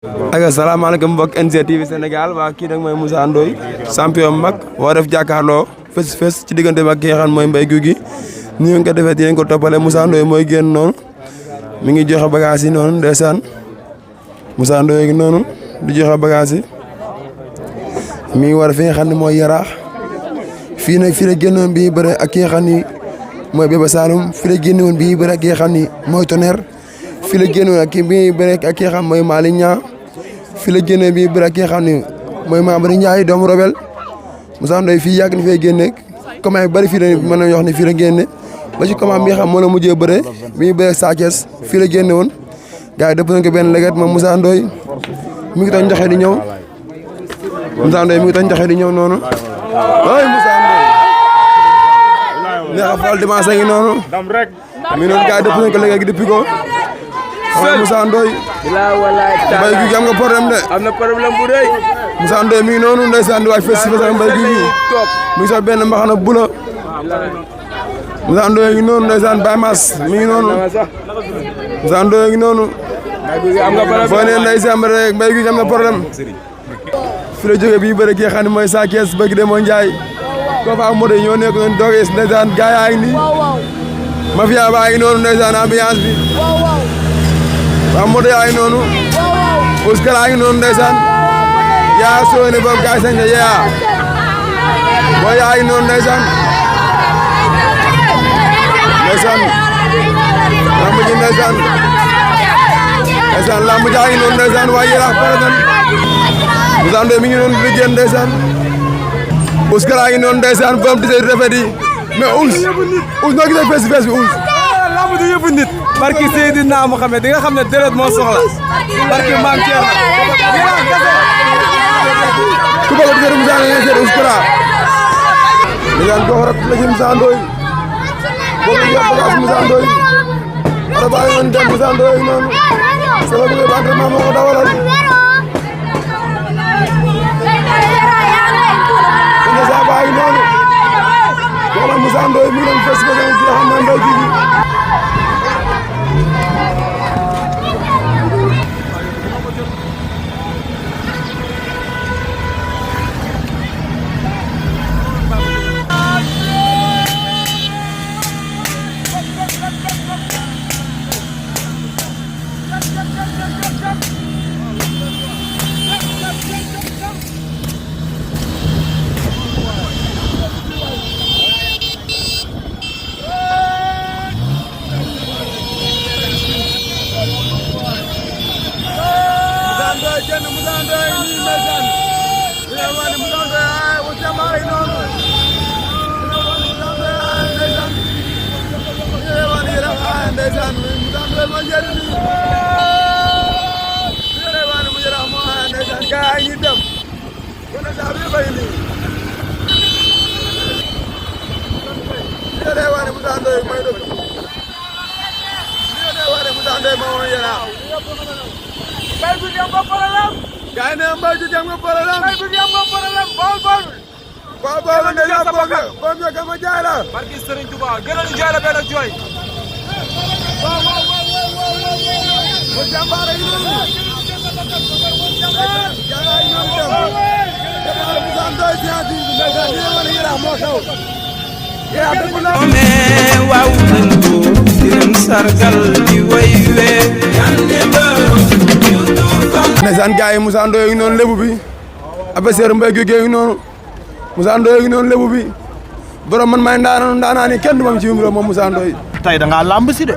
ak salaamaaleykum mbokk NGTV Sénégal waa kii nag mooy Moussa Ndoye champion mag war def jàkkaarloo fës ci diggante ak ki nga xam mooy Mbaye Gouy Gui ni ngeen ko defee dinañ ko toppale Moussa Ndoye mooy génn noonu mi ngi joxe bagage yi noonu ndeysaan Moussa Ndoye noonu di joxe bagage yi mi ngi war fi nga xam ne mooy Yaraax fii nag fii la génnoon bi bëre ak ki nga xam ni mooy Bébé Saloum fii la génnoon bi bëre ak ki nga xam ni mooy Tonnerre fii la génnoon ak bi bëre ak ki nga xam mooy Malick Niang fii la génne bi bëre ak ki nga xam ni mooy Mamadou Ndiaye doomu Robel Moussa Ndoye fii yàgg na fee génne comment yu bëri fii la mën nañu wax ne fii la génne ba ci comment bi nga xam moo la mujjee bëre bi ñu bëre Sa Thiès fii la génne woon gars yi dëpp nañ ko benn léget moom Moussa Ndoye mi ngi tax njoxe di ñëw Moussa Ndoye mi ngi tax njoxe di ñëw noonu ay Moussa Ndoye neex a fal dimanche ngi noonu mi noonu gars yi dëpp nañ ko léegi depuis ko Moussa Ndoye Mbaye Gouy Gui am nga problème de am na problème bu rëy Moussa Ndoye mi ngi noonu ndeysaan di waaj fes si fes Mbaye Gouy Gui mi ngi sol benn mbaxana bula Moussa Ndoye ngi noonu ndeysaan Baye Mass mi ngi noonu Moussa Ndoye ngi noonu foo ne ndeysaan rek Mbaye Gouy Gui am na problème fi la jóge bii bëri kii xam ne mooy Sa Thiès bëgg de moo Njaay koo fa moto yi ñoo nekk noonu dogees ndeysaan gaa yaa ngi nii mafia baa ngi noonu ndeysaan ambiance bi waa moto yaa ngi noonu Ouskara yaa ngi noonu ndeysaan yaa soo ne boobu gaay sañ yaa boo yaa ngi noonu ndeysaan lamb ji ndeysaan lamb jaa ngi noonu ndeysaan waa Yaraax pare nan Moussa Ndoye mi ngi noonu di génn ndeysaan Ouskara ngi noonu ndeysaan borom di sey rafet yi mais Ous noo gisee fees bi Ous lamb du yëpp nit barki Seydina Mohamed di nga xam ne deret moo soxla barki maam Thierno ku bëgg di seet Moussa Ndoye seet Ouskara ndeysaan gox rek la ci Moussa Ndoye boo ko jàpp bagage Moussa Ndoye oto baa ngi noonu dem Moussa Ndoye noonu sama bëgg ba entraînement moo ko dawalal Moussa baa ngi noonu wala Moussa Ndoye mi ngi doon fës ba nga xam ne Mbaye Gouy Gui barki Serigne Touba gënal ñu jaay la benn jooy waaw nañ ko diram sargal di way wee ndeysaan gars yi Moussa Ndoye ngi noonu lébu bi adversaire Mbaye Gouy Gui ngi noonu Moussa Ndoye ngi noonu lébu bi borom man may ndaanaan yi kenn du ma ci yumro moom Moussa Ndoye tey da ngaa lamb si de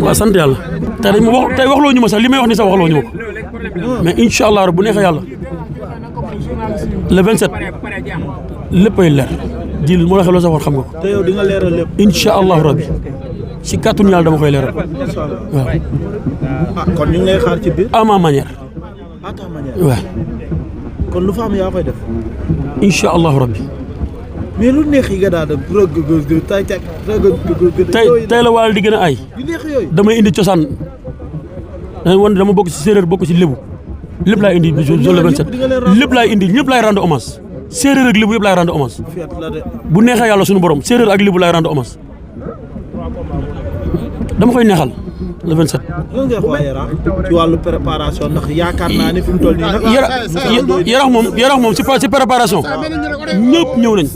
waaw sant yàlla tey dañ ma wax tey waxloo ñu ma sax li may wax ni sax waxloo ñu ma ko mais incha allah bu neexee yàlla le 27 léppay leer ji moo la xeloo sax war xam nga ko. te yow di nga leeral lépp. incha allahu rabbi si kàttanu yàlla dama koy leeral waaw. ah kon ñu ngi lay xaar ci biir. à ma manière. à ta manière. waaw. kon lu fa am yaa koy def. incha allahu rabbi. mais lu neex yi nga daal de tey la waal di gën a ay. yu neex yooyu. damay indi cosaan dama bokk si séeréer bokk si lébu lépp laay indi le 27 lépp laay indi ñëpp laay rendre hommage séeréer ak lébu yëpp laay rendre hommage bu neexee yàlla suñu borom séeréer ak lébu laay rendre hommage dama koy neexal le 27. lan ngay wax waa Yaraax ci wàllu préparation ndax yaakaar naa ne fi mu toll nii nag. Yaraax moom si préparation ñëpp ñëw nañ.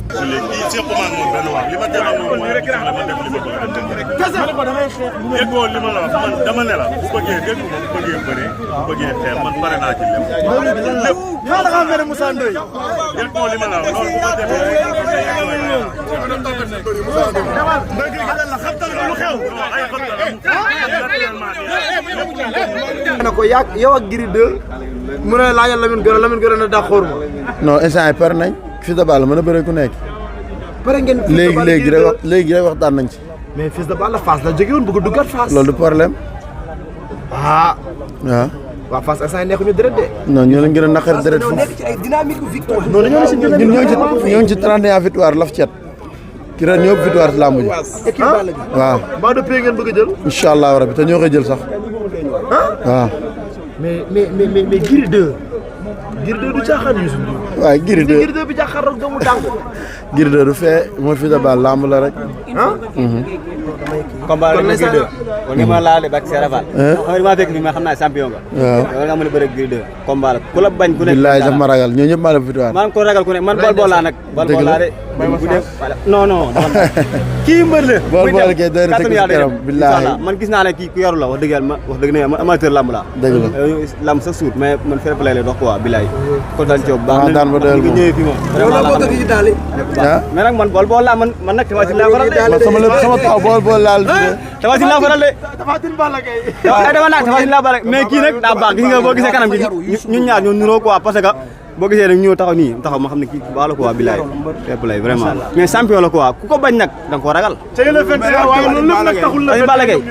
déggoo li ma la wax man dama ne la bu bëggee dégg ma bu bëggee bëree bu bëggee xeex man pare naa ci lépp. lépp maa la xam ne Moussa Ndoye. déggoo li ma la wax loolu bu ko defee na ko yàgg yow ak Gris 2 mu ne laajal Lamine Gora na d'accord ma. non instant yi pare nañ Fils de Balla mën a bëre ku nekk. pare ngeen léegi rek waxtaan nañ ci. mais Fils de Balla Fass la jóge woon bëgg a duggaat Fass. loolu du problème. ah. waaw. waa Fass instant yii nekkuñu dërët de. non ñoo leen gën a naqari dërët foofu. nekk ci ay dynamique victoire. non dañoo ne si ñun ñoo ngi ci 31 victoire laf cet. ki ren ñëpp victoire si làmb ji. waaw. mbaa de pay ngeen bëgg a jël. incha allah rabi te ñoo koy jël sax. waaw. mais Gris 2. Gris 2 du caaxaan Youssou Ndour. waaw Gris 2 Gris 2 bi jaaxal rek doomu dànk. Gris 2 du fee mooy Fils de Balla làmb la rek. combat la Gris 2 war nga mën a laale bak Serafal xam nga fekk fi ma xam naa champion nga war nga mën a bëre Gris 2 combat la ku la bañ ku nekk billaay daf ma ragal ñoo ñëpp maa la victoire man ko ragal ku nekk man bol laa nag bol laa de bu def non kii mbër la bol kay doy na teg ci kanam billaay man gis naa ne kii ku yaru la wax dëgg yàlla wax dëgg ne man amateur lamb la dëgg la lamb sa suut mais man fair play lay dox quoi billaay kontaan ci yow baax na daan ba doyal nga ñëwee fii moom mais nag man bol laa man nag Tapha Tine laa faral de sama taw bol laal Tapha Tine laa faral de Tapha Tine laa faral mais kii nag daa baax gis nga boo gisee kanam gi ñun ñaar ñoo nuroo quoi parce que boo gisee nag ñëw taxaw nii taxaw ma xam ne kii ku baax la quoi bilaay fépp lay vraiment mais champion la quoi ku ko bañ nag da nga koo ragal Balla Gaye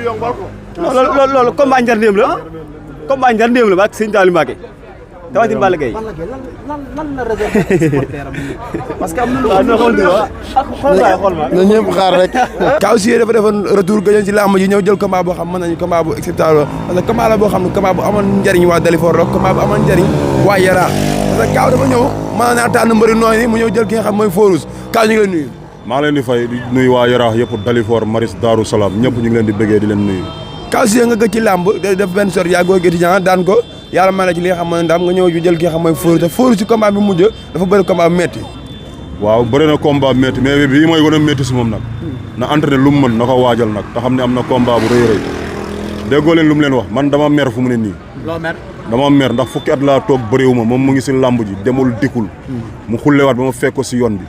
loolu combat njarndéem la ba ak sëñ Taliou Mbacké Tapha Tine Balla Gaye lan la réservé supporter am parce que am na xool ma na ñëpp xaar rek Kaw Seye dafa defoon retour gëjoon ci làmb ji ñëw jël combat boo xam mën nañu combat bu acceptable parce que combat la boo xam ne combat bu amoon njëriñ waa Dalifort la combat bu amoon njëriñ waa Yaraax parce que Kaw dafa ñëw mën naa tànn mbëri nooy ni mu ñëw jël ki nga xam mooy Forus Kaw ñu ngi leen nuyu maa ngi leen di fay di nuyu waa Yaraax yëpp Dalifort Maris Darou Salaam ñëpp ñu ngi leen di bëggee di leen nuyu. Kaw Seye nga gëj ci làmb def benn sorte yaa góor étudiant daan ko yàlla may la ci li nga xam mooy ndam nga ñëw ju jël ki nga xam mooy Forus te Forus ci combat bi mujj dafa bëri combat bu métti waaw bëri na combat bu métti mais bii mooy gën a métti si moom nag na entraîné lu mu mën na ko waajal nag te xam ne am na combat bu rëy déggoo leen lu mu leen wax man dama mer fu mu ne nii. loo mer dama mer ndax fukki at laa toog bëriwuma moom mu ngi si làmb ji demul dikkul mu xullewaat ba ma fekk ko si yoon bi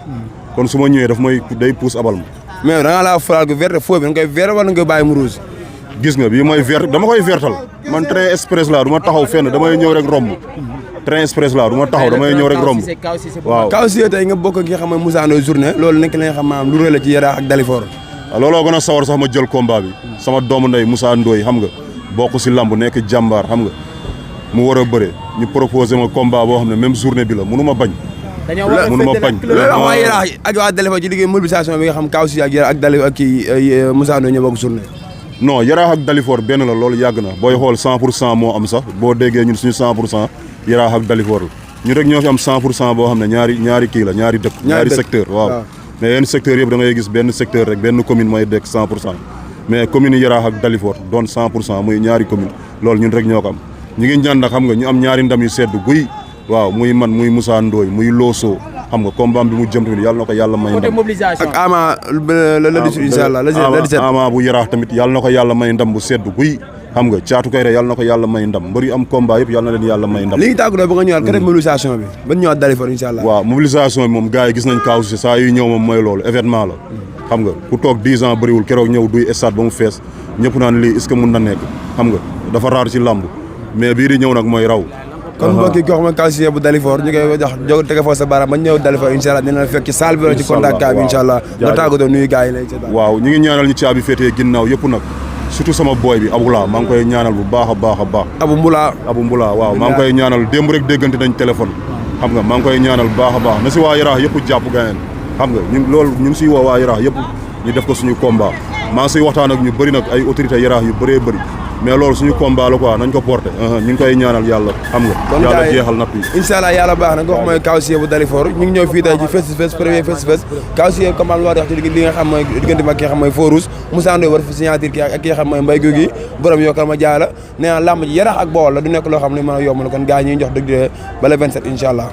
kon su ma ñëwee daf may day puus abal ma. mais da nga laa faral ko verte foo bi da nga koy verte wala nga bàyyi mu rouge gis nga bii mooy vert dama koy vertal man train express laa du ma taxaw fenn damay ñëw rek romb train express laa du ma taxaw damay ñëw rek romb waaw. Kaw Seye tey nga bokk ki nga xam mooy Moussa Ndoye journée loolu nekk la nga xam maanaam lu rëy la ci Yaraax ak Dalifort looloo gën a sawar sax ma jël combat bi sama doomu ndey Moussa Ndoye xam nga bokk si lamb nekk jàmbaar xam nga mu war a bëre ñu proposé ma combat boo xam ne même journée bi la mënu ma bañ mënu ma bañ waa Yaraax ak waa Dalifort ci liggéey mobilisation bi nga xam Kaw Seye ak Yaraax ak Dalifort ak kii Moussa Ndoye ñoo bokk journée non Yaraax ak Dalifort benn la loolu yàgg na booy xool 100% moo am sax boo déggee ñun suñu 100% Yaraax ak Dalifort la ñu rek ñoo fi am 100% boo xam ne ñaari kii la ñaari dëkk ñaari secteur waaw mais yenn secteur yëpp da ngay gis benn secteur rek benn commune mooy dekk 100% mais commune yi Yaraax ak Dalifort doon 100% muy ñaari commune loolu ñun rek ñoo ko am ñu ngi ñaan nag xam nga ñu am ñaari ndam yu sedd guy waaw muy man muy Moussa Ndoye muy Loso xam nga combat bi mu jëm tamit yàlla na ko yàlla may ndam ak Ama la 18 inshallah la 17 Ama bu Yaraax tamit yàlla na ko yàlla may ndam bu sedd guy xam nga Caatu Kayre yàlla na ko yàlla may ndam mbër yu am combat yëpp yàlla na leen yàlla may ndam li ngi tàggatoo ba nga ñëwaat ka def mobilisation bi ba ñëwaat Dalifort inshallah waaw mobilisation bi moom gars yi gis nañ Kaw Seye saa yu ñëw moom mooy loolu événement la xam nga ku toog 10 ans bëriwul keroog ñëw duy stade ba mu fees ñëpp naan lii est-ce que mun na nekk xam nga dafa raar ci làmb mais bii di ñëw nag mooy raw kon mbokki gox ma Kaw Seye bu Dalifort ñu koy jox jóg tege foofu sa baaraam ba ñëw Dalifort inshallah dina la fekk ci salle bi ci contact bi inshallah nga tàggatoo nuyu gars yi lay waaw ñu ngi ñaanal ñu caabi féetee ginnaaw yëpp nag surtout sama boy bi Aboula maa ngi koy ñaanal bu baax a baax a baax Abou Mboula waaw maa ngi koy ñaanal démb rek déggante nañ téléphone xam nga maa ngi koy ñaanal bu baax a baax na si waa Yaraax yëpp jàpp gayen xam nga ñun loolu ñu ngi siy woo waa Yaraax yëpp ñu def ko suñu combat maa ngi siy waxtaan ak ñu bëri nag ay autorité Yaraax yu bëree bëri mais loolu suñu combat la quoi nañ ko porté ñu ngi koy ñaanal yàlla xam nga yàlla jeexal napp yi inshallah yàlla baax na nga wax mooy Kawsier bu Dalifort ñu ngi ñëw fii tey ci face to face premier face to face Kawsier comme am lu wax ci li nga xam mooy diggante mag ki nga xam mooy Feu Rouge Moussa Ndoye war fa signature ki ak ki nga xam mooy Mbaye Gouy Gui borom yokkal ma jaala nee na làmb ji Yaraax ak Bawol la du nekk loo xam ne mën a yomb la kon gars yi ñuy jox dëgg ba le 27 inshallah